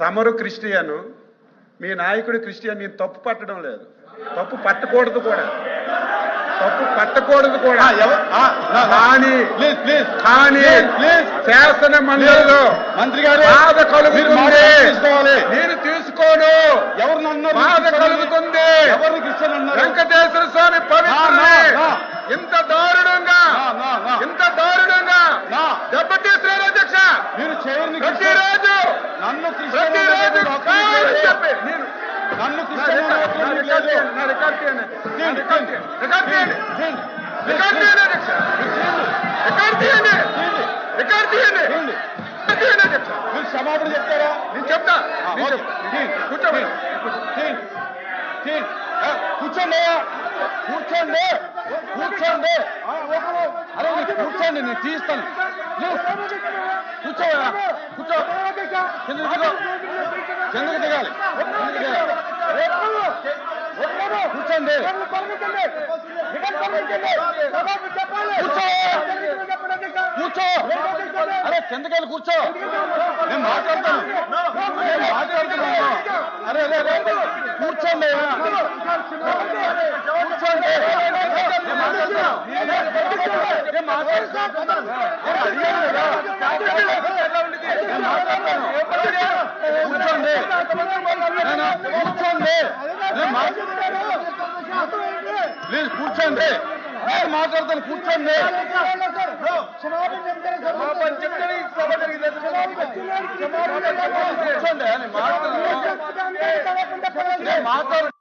తమరు క్రిస్టియను, మీ నాయకుడు క్రిస్టియన్. నేను తప్పు పట్టడం లేదు, తప్పు పట్టకూడదు కూడా, తప్పు పట్టకూడదు కూడా. కానీ శాసన మండలిలో మంత్రి గారు బాధ కలుగుతుంది, నేను తీసుకోను. ఎవరినన్నారు? బాధ కలుగుతుంది. ఎవరిని క్రిస్టియన్ అన్నారు? వెంకటేశ్వర స్వామి పవిత్రుడే ఇంత దారుణంగా దెబ్బతీస్తున్నారు అధ్యక్ష. మీరు చేయని ప్రతిరోజు నన్ను నన్ను మీరు క్షమాపణ చెప్తారా? నేను చెప్తా. కూర్చోండి, కూర్చోండి, కూర్చోండి, కూర్చోండి. అరే కూర్చోండి, నేను తీస్తాను. కూర్చో, కూర్చో. కిందకి దిగాలి, కూర్చోండి. కూర్చో. అరే కిందకెళ్ళి కూర్చో, నేను మాట్లాడుతాను. అరే అరే కూర్చోండి, కూర్చోండి. కూర్చోండి, కూర్చోండి. ప్లీజ్ కూర్చోండి, నేను మాట్లాడతాను. కూర్చోండి. కూర్చోండి, మాట్లాడు.